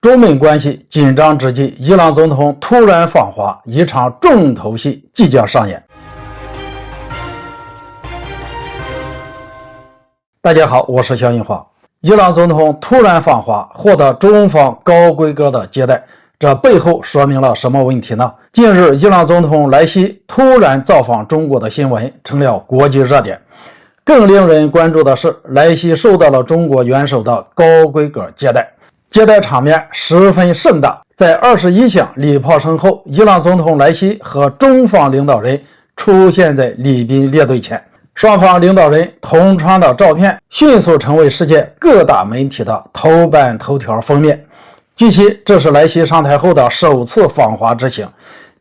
中美关系紧张之际，伊朗总统突然访华，一场重头戏即将上演。大家好，我是肖映华。伊朗总统突然访华，获得中方高规格的接待，这背后说明了什么问题呢？近日，伊朗总统莱西突然造访中国的新闻成了国际热点。更令人关注的是，莱西受到了中国元首的高规格接待。接待场面十分盛大，在21响礼炮声后，伊朗总统莱西和中方领导人出现在礼宾列队前，双方领导人同窗的照片迅速成为世界各大媒体的头版头条封面。据悉，这是莱西上台后的首次访华之行，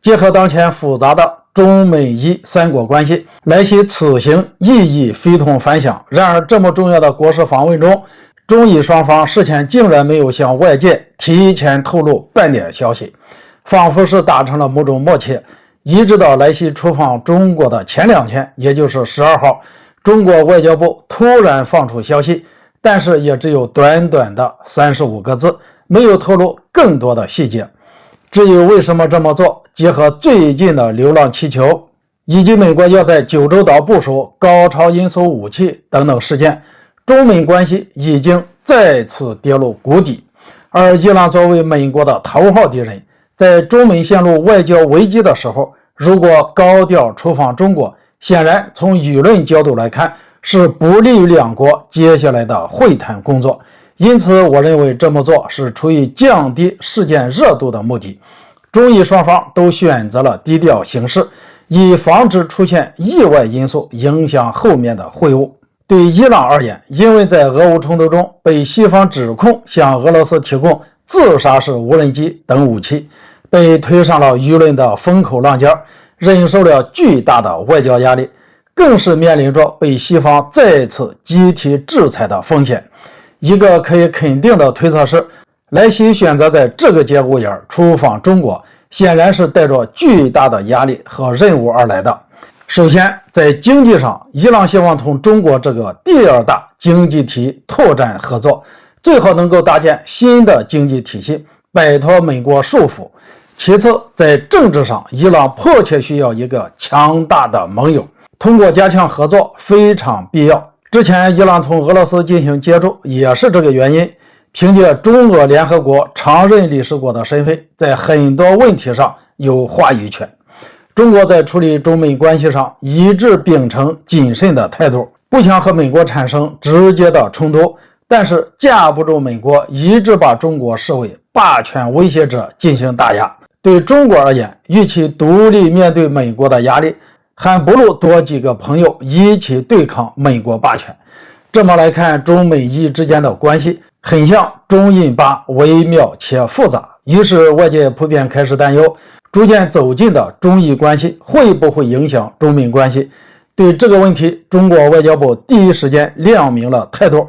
结合当前复杂的中美伊三国关系，莱西此行意义非同凡响。然而，这么重要的国事访问中，中伊双方事前竟然没有向外界提前透露半点消息，仿佛是达成了某种默契。一直到莱西出访中国的前2天，也就是12号，中国外交部突然放出消息，但是也只有短短的35个字，没有透露更多的细节。至于为什么这么做，结合最近的流浪气球以及美国要在九州岛部署高超音速武器等等事件，中美关系已经再次跌入谷底。而伊朗作为美国的头号敌人，在中美陷入外交危机的时候，如果高调出访中国，显然从舆论角度来看是不利于两国接下来的会谈工作。因此，我认为这么做是出于降低事件热度的目的。中伊双方都选择了低调行事，以防止出现意外因素影响后面的会晤。对伊朗而言，因为在俄乌冲突中被西方指控向俄罗斯提供自杀式无人机等武器，被推上了舆论的风口浪尖，忍受了巨大的外交压力，更是面临着被西方再次集体制裁的风险。一个可以肯定的推测是，莱西选择在这个节骨眼出访中国，显然是带着巨大的压力和任务而来的。首先，在经济上，伊朗希望同中国这个第2大经济体拓展合作，最好能够搭建新的经济体系，摆脱美国束缚。其次，在政治上，伊朗迫切需要一个强大的盟友，通过加强合作非常必要。之前伊朗同俄罗斯进行接触也是这个原因，凭借中俄联合国常任理事国的身份，在很多问题上有话语权。中国在处理中美关系上一直秉承谨慎的态度，不想和美国产生直接的冲突，但是架不住美国一直把中国视为霸权威胁者进行打压。对中国而言，与其独立面对美国的压力，还不如多几个朋友一起对抗美国霸权。这么来看，中美伊之间的关系很像中印巴，微妙且复杂。于是外界普遍开始担忧，逐渐走近的中伊关系会不会影响中美关系？对这个问题，中国外交部第一时间亮明了态度：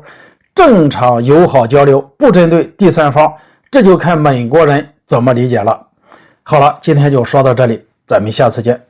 正常友好交流，不针对第三方，这就看美国人怎么理解了。好了，今天就说到这里，咱们下次见。